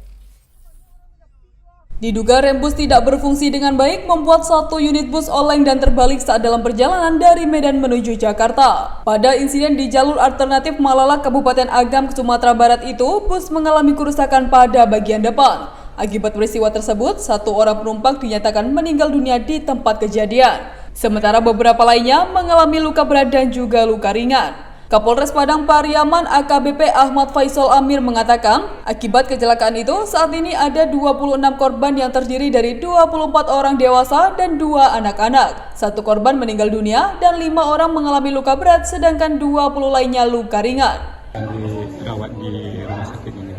Diduga rem bus tidak berfungsi dengan baik membuat 1 unit bus oleng dan terbalik saat dalam perjalanan dari Medan menuju Jakarta. Pada insiden di jalur alternatif Malalak, Kabupaten Agam, Sumatera Barat itu, bus mengalami kerusakan pada bagian depan. Akibat peristiwa tersebut, 1 orang penumpang dinyatakan meninggal dunia di tempat kejadian. Sementara beberapa lainnya mengalami luka berat dan juga luka ringan. Kapolres Padang Pariaman AKBP Ahmad Faisal Amir mengatakan, akibat kecelakaan itu saat ini ada 26 korban yang terdiri dari 24 orang dewasa dan 2 anak-anak. 1 korban meninggal dunia dan 5 orang mengalami luka berat, sedangkan 20 lainnya luka ringan. Dirawat di rumah sakit ini.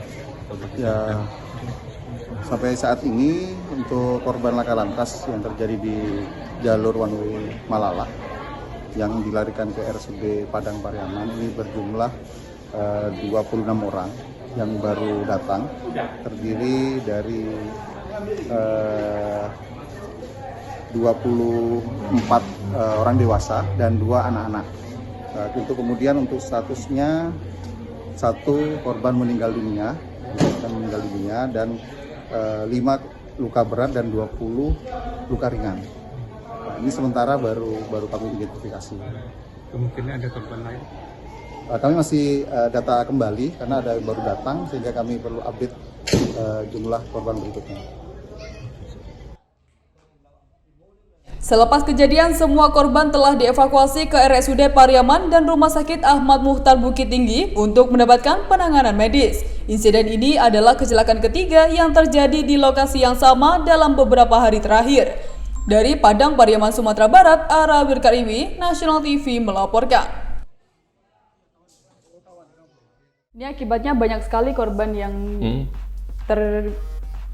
Ya, sampai saat ini untuk korban laka lantas yang terjadi di jalur one way Malalak yang dilarikan ke RSUD Padang Pariaman ini berjumlah 26 orang yang baru datang, terdiri dari 24 orang dewasa dan 2 anak-anak. Untuk kemudian untuk statusnya 1 korban meninggal dunia, dan 5 luka berat dan 20 luka ringan. Nah, ini sementara baru kami identifikasi. Kemungkinan ada korban lain? Kami masih data kembali karena ada yang baru datang sehingga kami perlu update jumlah korban berikutnya. Selepas kejadian, semua korban telah dievakuasi ke RSUD Pariaman dan Rumah Sakit Ahmad Muhtar Bukit Tinggi untuk mendapatkan penanganan medis. Insiden ini adalah kecelakaan ketiga yang terjadi di lokasi yang sama dalam beberapa hari terakhir. Dari Padang, Pariaman, Sumatera Barat, Ara Wirkarimi, National TV melaporkan. Ini akibatnya banyak sekali korban yang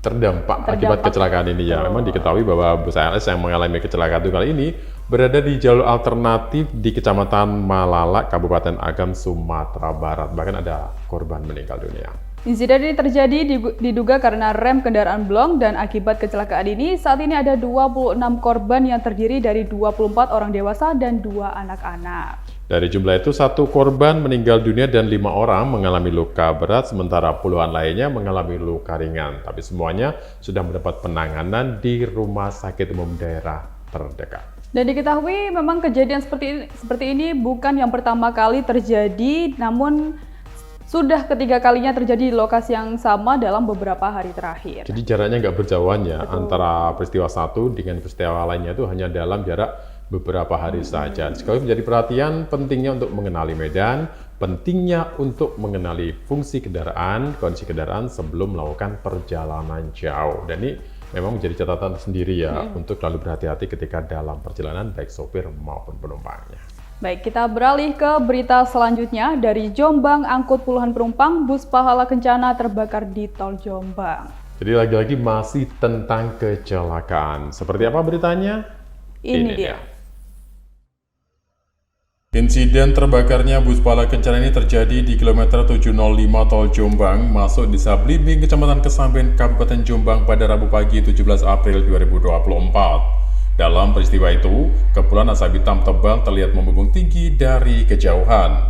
terdampak akibat kecelakaan ini ya. Memang diketahui bahwa bus ALS yang mengalami kecelakaan tunggal ini berada di jalur alternatif di Kecamatan Malala, Kabupaten Agam, Sumatera Barat. Bahkan ada korban meninggal dunia. Insiden ini terjadi diduga karena rem kendaraan blong, dan akibat kecelakaan ini saat ini ada 26 korban yang terdiri dari 24 orang dewasa dan 2 anak-anak. Dari jumlah itu 1 korban meninggal dunia dan 5 orang mengalami luka berat, sementara puluhan lainnya mengalami luka ringan. Tapi semuanya sudah mendapat penanganan di rumah sakit umum daerah terdekat. Dan diketahui memang kejadian seperti ini bukan yang pertama kali terjadi, namun sudah ketiga kalinya terjadi di lokasi yang sama dalam beberapa hari terakhir. Jadi jaraknya nggak berjauhan ya, antara peristiwa satu dengan peristiwa lainnya itu hanya dalam jarak beberapa hari saja. Sekali menjadi perhatian pentingnya untuk mengenali medan, pentingnya untuk mengenali fungsi kendaraan, kondisi kendaraan sebelum melakukan perjalanan jauh. Dan ini memang menjadi catatan sendiri ya, untuk selalu berhati-hati ketika dalam perjalanan baik sopir maupun penumpangnya. Baik, kita beralih ke berita selanjutnya. Dari Jombang, angkut puluhan penumpang bus Pahala Kencana terbakar di Tol Jombang. Jadi lagi-lagi masih tentang kecelakaan. Seperti apa beritanya? Ini dia. Insiden terbakarnya bus Pahala Kencana ini terjadi di kilometer 705 Tol Jombang, masuk Desa Blimbing, Kecamatan Kesamben, Kabupaten Jombang pada Rabu pagi 17 April 2024. Dalam peristiwa itu, kepulan asap hitam tebal terlihat membumbung tinggi dari kejauhan.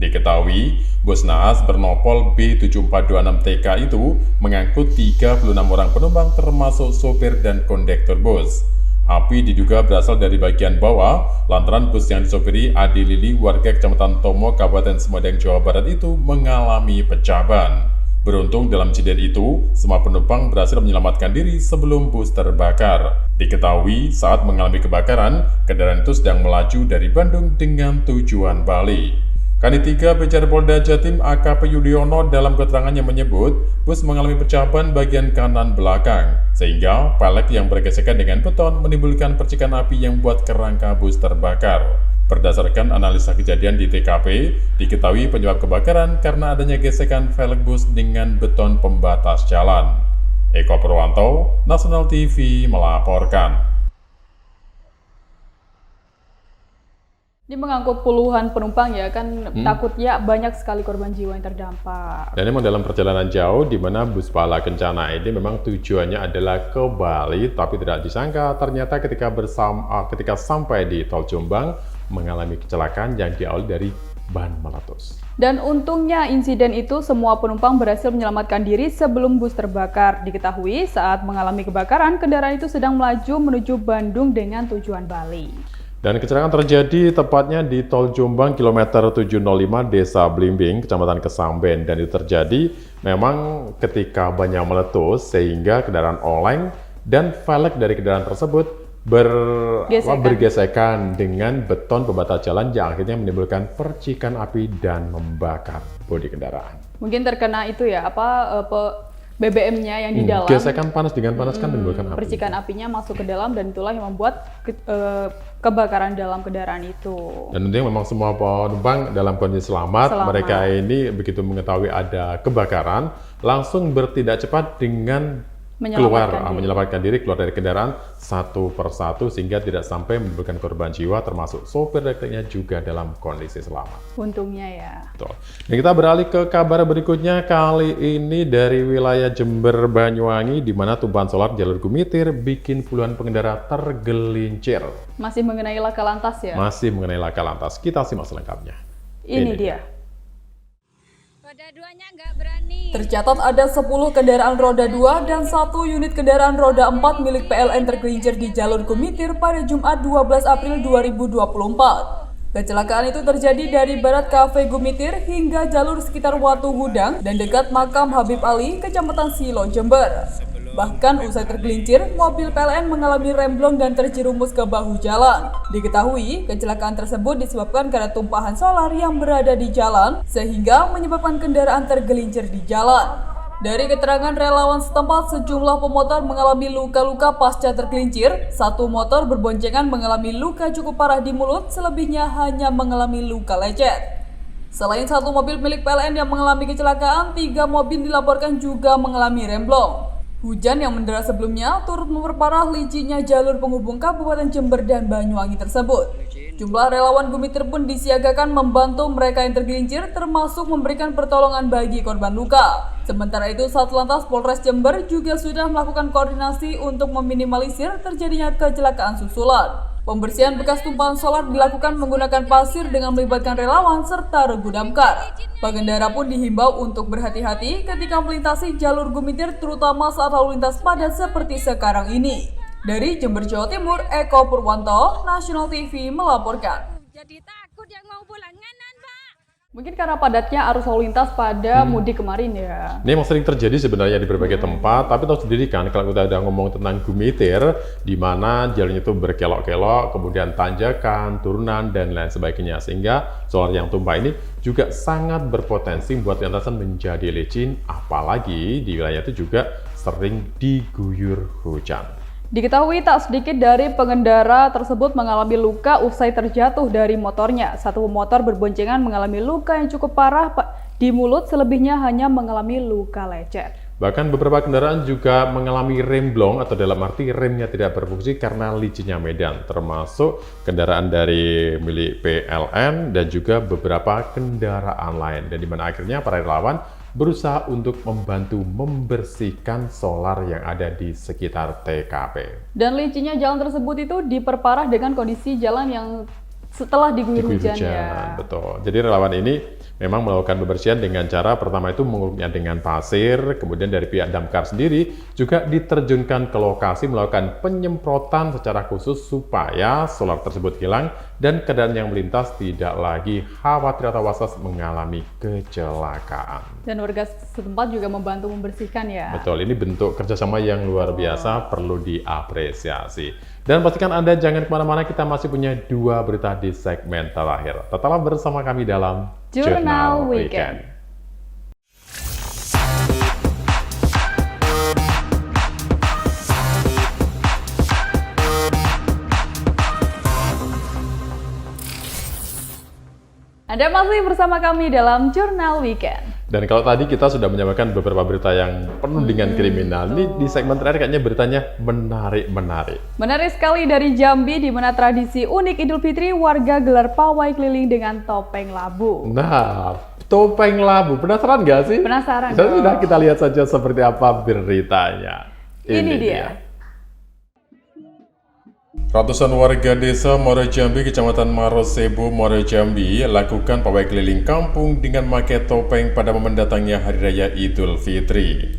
Diketahui, bus naas bernopol B7426TK itu mengangkut 36 orang penumpang termasuk sopir dan kondektur bus. Api diduga berasal dari bagian bawah, lantaran bus yang disopiri Adi Lili, warga Kecamatan Tomo, Kabupaten Sumedang, Jawa Barat itu mengalami pecah ban. Beruntung dalam insiden itu, semua penumpang berhasil menyelamatkan diri sebelum bus terbakar. Diketahui saat mengalami kebakaran, kendaraan itu sedang melaju dari Bandung dengan tujuan Bali. Kanit 3 Pejar Polda Jatim AKP Yudhoyono dalam keterangannya menyebut, bus mengalami pecah ban bagian kanan belakang, sehingga pelek yang bergesekan dengan beton menimbulkan percikan api yang membuat kerangka bus terbakar. Berdasarkan analisa kejadian di TKP, diketahui penyebab kebakaran karena adanya gesekan velg bus dengan beton pembatas jalan. Eko Purwanto, National TV melaporkan. Ini mengangkut puluhan penumpang ya, kan takutnya banyak sekali korban jiwa yang terdampak. Dan memang dalam perjalanan jauh, di mana bus Pahala Kencana ini memang tujuannya adalah ke Bali, tapi tidak disangka ternyata ketika sampai di Tol Jombang, mengalami kecelakaan yang diawali dari ban meletus. Dan untungnya insiden itu semua penumpang berhasil menyelamatkan diri sebelum bus terbakar. Diketahui saat mengalami kebakaran, kendaraan itu sedang melaju menuju Bandung dengan tujuan Bali. Dan kecelakaan terjadi tepatnya di Tol Jombang kilometer 705 Desa Blimbing, Kecamatan Kesamben. Dan itu terjadi memang ketika bannya meletus sehingga kendaraan oleng dan velg dari kendaraan tersebut bergesekan dengan beton pembatas jalan yang akhirnya menimbulkan percikan api dan membakar bodi kendaraan. Mungkin terkena itu ya, BBM-nya yang di dalam. Gesekan panas dengan panas kan menimbulkan api. Percikan apinya masuk ke dalam dan itulah yang membuat kebakaran dalam kendaraan itu. Dan tentunya memang semua penumpang dalam kondisi selamat. Mereka ini begitu mengetahui ada kebakaran, langsung bertindak cepat dengan menyelamatkan diri keluar dari kendaraan satu persatu sehingga tidak sampai menimbulkan korban jiwa, termasuk sopir dan juga dalam kondisi selamat. Untungnya ya. Betul. Dan kita beralih ke kabar berikutnya, kali ini dari wilayah Jember Banyuwangi, di mana tumpahan solar jalur Gumitir bikin puluhan pengendara tergelincir. Masih mengenai laka lantas ya? Masih mengenai laka lantas. Kita simak selengkapnya. Ini dia. Tercatat ada 10 kendaraan roda 2 dan 1 unit kendaraan roda 4 milik PLN tergelincir di jalur Gumitir pada Jumat 12 April 2024. Kecelakaan itu terjadi dari barat Cafe Gumitir hingga jalur sekitar Watu Gudang dan dekat makam Habib Ali, Kecamatan Silo, Jember. Bahkan usai tergelincir, mobil PLN mengalami remblong dan terjerumus ke bahu jalan. Diketahui, kecelakaan tersebut disebabkan karena tumpahan solar yang berada di jalan, sehingga menyebabkan kendaraan tergelincir di jalan. Dari keterangan relawan setempat, sejumlah pemotor mengalami luka-luka pasca tergelincir. Satu motor berboncengan mengalami luka cukup parah di mulut, selebihnya hanya mengalami luka lecet. Selain satu mobil milik PLN yang mengalami kecelakaan, 3 mobil dilaporkan juga mengalami remblong. Hujan yang mendera sebelumnya turut memperparah licinnya jalur penghubung Kabupaten Jember dan Banyuwangi tersebut. Jumlah relawan Gumitir pun disiagakan membantu mereka yang tergelincir, termasuk memberikan pertolongan bagi korban luka. Sementara itu, Satlantas Polres Jember juga sudah melakukan koordinasi untuk meminimalisir terjadinya kecelakaan susulan. Pembersihan bekas tumpahan solar dilakukan menggunakan pasir dengan melibatkan relawan serta regu damkar. Pengendara pun dihimbau untuk berhati-hati ketika melintasi jalur Gumitir, terutama saat lalu lintas padat seperti sekarang ini. Dari Jember, Jawa Timur, Eko Purwanto, National TV melaporkan. Jadi takut yang mau pulang nganan, Pak. Mungkin karena padatnya arus lalu lintas pada mudik kemarin ya. Ini memang sering terjadi sebenarnya di berbagai tempat, tapi tahu sendiri kan kalau kita udah ngomong tentang Gumitir, di mana jalannya itu berkelok-kelok, kemudian tanjakan, turunan, dan lain sebagainya. Sehingga solar yang tumpah ini juga sangat berpotensi membuat lintasan menjadi licin, apalagi di wilayah itu juga sering diguyur hujan. Diketahui tak sedikit dari pengendara tersebut mengalami luka usai terjatuh dari motornya. Satu motor berboncengan mengalami luka yang cukup parah di mulut, selebihnya hanya mengalami luka lecet. Bahkan beberapa kendaraan juga mengalami remblong atau dalam arti remnya tidak berfungsi karena licinnya medan, termasuk kendaraan dari milik PLN dan juga beberapa kendaraan lain. Dan di mana akhirnya para relawan berusaha untuk membantu membersihkan solar yang ada di sekitar TKP. Dan licinnya jalan tersebut itu diperparah dengan kondisi jalan yang setelah diguyur hujan ya. Betul. Jadi relawan ini memang melakukan pembersihan dengan cara pertama itu menguruknya dengan pasir, kemudian dari pihak damkar sendiri juga diterjunkan ke lokasi melakukan penyemprotan secara khusus supaya solar tersebut hilang dan kendaraan yang melintas tidak lagi khawatir atau was-was mengalami kecelakaan. Dan warga setempat juga membantu membersihkan ya. Betul, ini bentuk kerjasama yang luar biasa, perlu diapresiasi. Dan pastikan Anda jangan kemana-mana, kita masih punya 2 berita di segmen terakhir. Tetaplah bersama kami dalam Jurnal Weekend. Anda masih bersama kami dalam Jurnal Weekend. Dan kalau tadi kita sudah menyampaikan beberapa berita yang penuh dengan kriminal, ini di segmen terakhir kayaknya beritanya menarik. Menarik sekali dari Jambi, di mana tradisi unik Idul Fitri warga gelar pawai keliling dengan topeng labu. Nah, topeng labu, penasaran nggak sih? Penasaran. Sudah kita lihat saja seperti apa beritanya. Ini dia. Ratusan warga desa Muaro Jambi, Kecamatan Marosebo, Muaro Jambi, lakukan pawai keliling kampung dengan memakai topeng pada momen datangnya Hari Raya Idul Fitri.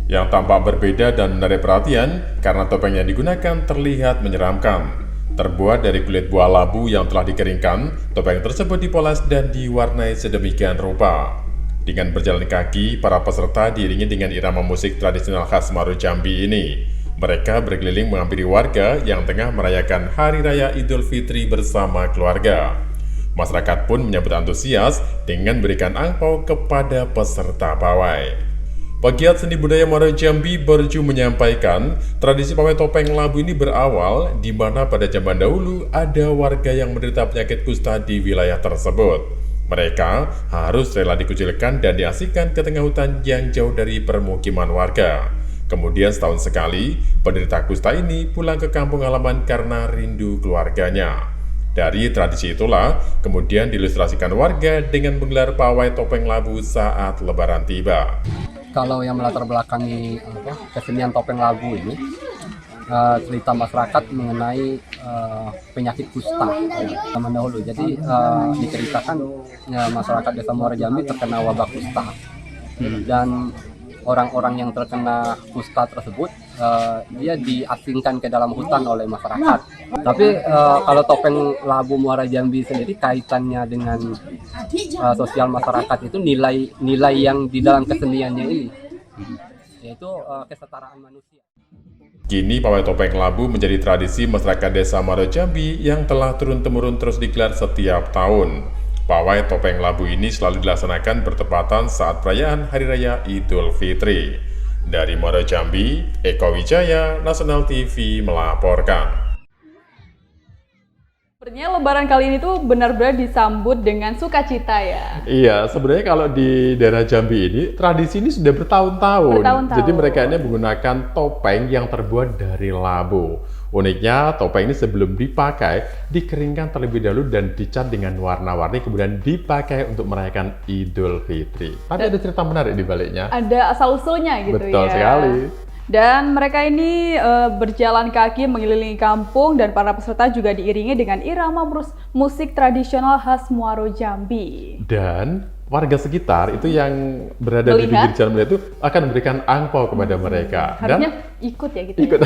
Yang tampak berbeda dan menarik perhatian karena topeng yang digunakan terlihat menyeramkan. Terbuat dari kulit buah labu yang telah dikeringkan, topeng tersebut dipoles dan diwarnai sedemikian rupa. Dengan berjalan kaki, para peserta diiringi dengan irama musik tradisional khas Muaro Jambi ini. Mereka berkeliling menghampiri warga yang tengah merayakan Hari Raya Idul Fitri bersama keluarga. Masyarakat pun menyambut antusias dengan berikan angpau kepada peserta pawai. Pegiat seni budaya Muaro Jambi Borju menyampaikan, tradisi pawai topeng labu ini berawal di mana pada zaman dahulu ada warga yang menderita penyakit kusta di wilayah tersebut. Mereka harus rela dikucilkan dan diasingkan ke tengah hutan yang jauh dari permukiman warga. Kemudian setahun sekali, penderita kusta ini pulang ke kampung halaman karena rindu keluarganya. Dari tradisi itulah, kemudian diilustrasikan warga dengan menggelar pawai topeng labu saat Lebaran tiba. Kalau yang melatar belakangi kesenian topeng labu ini, cerita masyarakat mengenai penyakit kusta zaman dahulu. Jadi diceritakan masyarakat Desa Muara Jambi terkena wabah kusta, dan orang-orang yang terkena kusta tersebut dia diasingkan ke dalam hutan oleh masyarakat. Tapi kalau topeng labu Muara Jambi sendiri kaitannya dengan sosial masyarakat itu nilai yang di dalam keseniannya ini, yaitu kesetaraan manusia. Kini pawai topeng labu menjadi tradisi masyarakat Desa Muara Jambi yang telah turun-temurun terus digelar setiap tahun. Pawai topeng labu ini selalu dilaksanakan bertepatan saat perayaan Hari Raya Idul Fitri. Dari Muara Jambi, Eko Wijaya, Nasional TV melaporkan. Sepertinya lebaran kali ini tuh benar-benar disambut dengan sukacita ya. Iya, sebenarnya kalau di daerah Jambi ini, tradisi ini sudah bertahun-tahun. Jadi mereka ini menggunakan topeng yang terbuat dari labu. Uniknya, topeng ini sebelum dipakai, dikeringkan terlebih dahulu dan dicat dengan warna-warni, kemudian dipakai untuk merayakan Idul Fitri. Tapi ada cerita menarik di baliknya. Ada asal-usulnya gitu. Betul ya. sekali. Dan mereka ini berjalan kaki mengelilingi kampung dan para peserta juga diiringi dengan irama musik tradisional khas Muaro Jambi. Dan warga sekitar itu yang berada di pinggir jalan itu akan memberikan angpau kepada mereka. Harusnya dan ikut ya gitu. Ikut.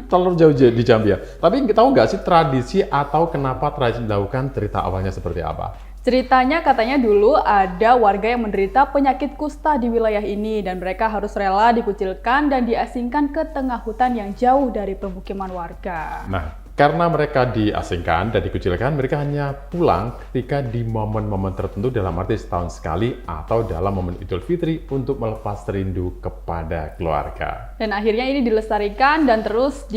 Terlalu jauh di Jambi ya. Tapi tahu nggak sih tradisi atau kenapa tradisi dilakukan, cerita awalnya seperti apa? Ceritanya katanya dulu ada warga yang menderita penyakit kusta di wilayah ini dan mereka harus rela dikucilkan dan diasingkan ke tengah hutan yang jauh dari permukiman warga. Nah, karena mereka diasingkan dan dikucilkan, mereka hanya pulang ketika di momen-momen tertentu, dalam arti setahun sekali atau dalam momen Idul Fitri untuk melepas rindu kepada keluarga. Dan akhirnya ini dilestarikan dan terus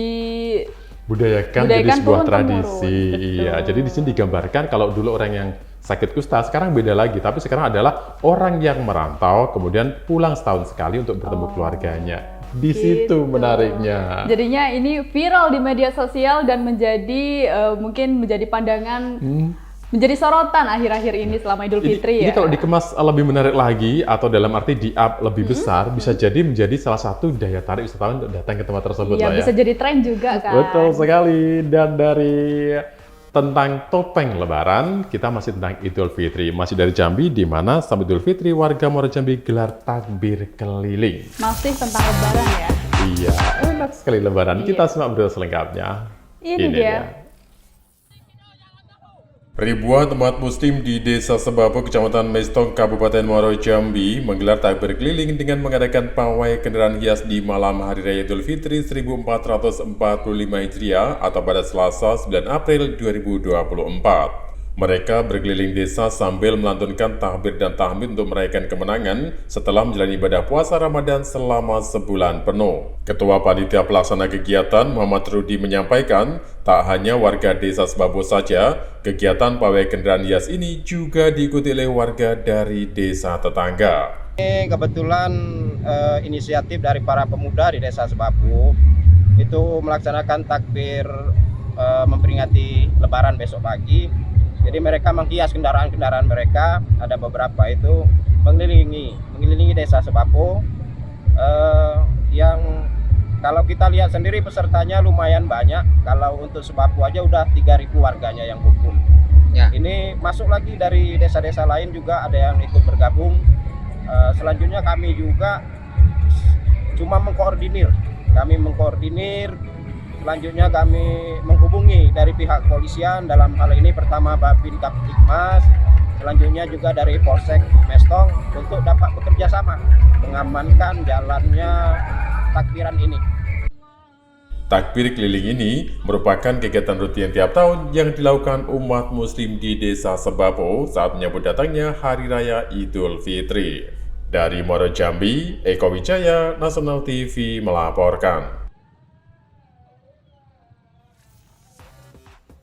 budayakan jadi sebuah tradisi. Iya, jadi di sini digambarkan kalau dulu orang yang sakit kusta, sekarang beda lagi. Tapi sekarang adalah orang yang merantau, kemudian pulang setahun sekali untuk bertemu keluarganya. Di situ menariknya. Jadinya ini viral di media sosial dan menjadi mungkin menjadi pandangan, menjadi sorotan akhir-akhir ini selama Idul Fitri ya. Ini kalau dikemas lebih menarik lagi atau dalam arti di-up lebih besar, bisa jadi menjadi salah satu daya tarik wisatawan untuk datang ke tempat tersebut. Iya, bisa jadi tren juga kan. Betul sekali. Dan dari tentang topeng lebaran, kita masih tentang Idul Fitri. Masih dari Jambi, di mana sampai Idul Fitri warga Muara Jambi gelar takbir keliling. Masih tentang lebaran ya? Iya, enak sekali lebaran. Kita simak berita selengkapnya. Ini dia. Ribuan umat muslim di Desa Sebabo, Kecamatan Mestong, Kabupaten Muaro Jambi menggelar takbir keliling dengan mengadakan pawai kendaraan hias di malam Hari Raya Idul Fitri 1445 Hijriah atau pada Selasa 9 April 2024. Mereka berkeliling desa sambil melantunkan takbir dan tahmid untuk merayakan kemenangan setelah menjalani ibadah puasa Ramadan selama sebulan penuh. Ketua Panitia Pelaksana Kegiatan Muhammad Rudi menyampaikan, tak hanya warga Desa Sebabo saja, kegiatan pawai kendaraan hias ini juga diikuti oleh warga dari desa tetangga. Ini kebetulan inisiatif dari para pemuda di Desa Sebabo itu melaksanakan takbir memperingati Lebaran besok pagi. Jadi mereka menghias kendaraan-kendaraan mereka, ada beberapa itu mengelilingi Desa Sebabo yang kalau kita lihat sendiri pesertanya lumayan banyak. Kalau untuk Sebabo aja udah 3.000 warganya yang kumpul. Ya. Ini masuk lagi dari desa-desa lain juga ada yang ikut bergabung. Selanjutnya kami juga cuma mengkoordinir. Selanjutnya kami menghubungi dari pihak kepolisian, dalam hal ini pertama Babin Kaptipmas, selanjutnya juga dari Polsek Mestong untuk dapat bekerja sama mengamankan jalannya takbiran ini. Takbir keliling ini merupakan kegiatan rutin tiap tahun yang dilakukan umat muslim di Desa Sebabo saat menyambut datangnya Hari Raya Idul Fitri. Dari Muaro Jambi, Eko Wijaya, Nasional TV melaporkan.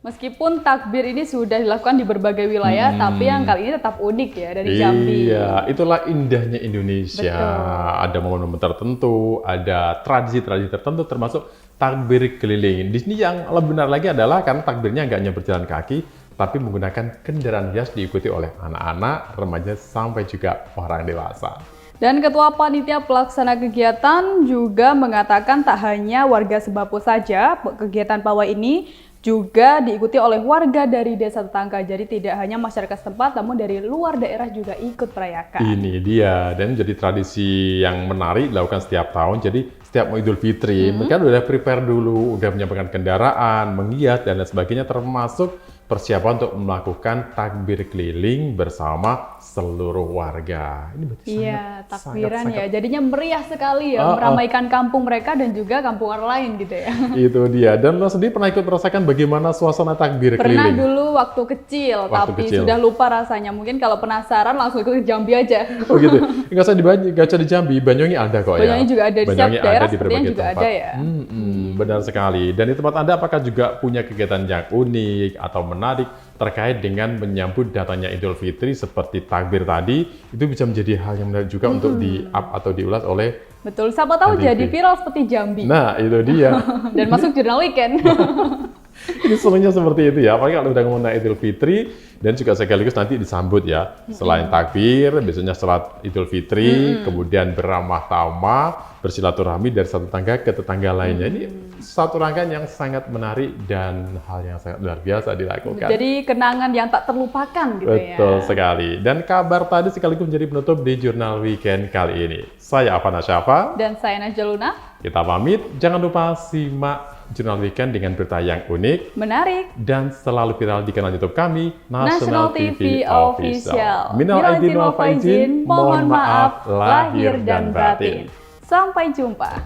Meskipun takbir ini sudah dilakukan di berbagai wilayah, tapi yang kali ini tetap unik ya dari Jambi. Iya, itulah indahnya Indonesia. Betul. Ada momen-momen tertentu, ada tradisi-tradisi tertentu, termasuk takbir keliling. Di sini yang lebih benar lagi adalah karena takbirnya nggak hanya berjalan kaki, tapi menggunakan kendaraan hias diikuti oleh anak-anak, remaja, sampai juga orang dewasa. Dan Ketua Panitia Pelaksana Kegiatan juga mengatakan tak hanya warga Sebabo saja, kegiatan pawai ini juga diikuti oleh warga dari desa tetangga. Jadi tidak hanya masyarakat setempat, namun dari luar daerah juga ikut merayakan. Ini dia, dan jadi tradisi yang menarik dilakukan setiap tahun. Jadi setiap mau Idul Fitri, mereka udah prepare dulu, udah menyiapkan kendaraan, menghias dan lain sebagainya, termasuk persiapan untuk melakukan takbir keliling bersama seluruh warga. Ini berarti takbiran ya. Jadinya meriah sekali ya, meramaikan kampung mereka dan juga kampung orang lain gitu ya. Itu dia. Dan lo sendiri pernah ikut merasakan bagaimana suasana takbir keliling? Pernah dulu waktu kecil, tapi sudah lupa rasanya. Mungkin kalau penasaran langsung ikut ke Jambi aja. Oh gitu. Nggak usah di Jambi, Banyuwangi ada kok ya. Banyuwangi juga ada, di setiap daerah sepertinya juga tempat. ada ya. Benar sekali. Dan di tempat Anda apakah juga punya kegiatan yang unik atau menarik terkait dengan menyambut datangnya Idul Fitri seperti takbir tadi? Itu bisa menjadi hal yang menarik juga untuk di-up atau diulas oleh Betul, siapa tahu jadi viral seperti Jambi. Nah, itu dia. Dan masuk jurnal weekend. Ini serunya seperti itu ya, apalagi kalau udah ngomongin Idul Fitri dan juga sekaligus nanti disambut ya. Selain takbir, biasanya salat Idul Fitri, kemudian beramah tamah, bersilaturahmi dari satu tetangga ke tetangga lainnya. Ini satu rangkaian yang sangat menarik dan hal yang sangat luar biasa dilakukan. Jadi kenangan yang tak terlupakan gitu ya. Betul sekali. Dan kabar tadi sekaligus menjadi penutup di Jurnal Weekend kali ini. Saya Afana Syafa. Dan saya Najwa Luna. Kita pamit, jangan lupa simak Jurnal Weekend dengan berita yang unik, menarik, dan selalu viral di kanal YouTube kami, National TV Official. Minal aidin wal faizin, mohon maaf lahir dan batin. Sampai jumpa.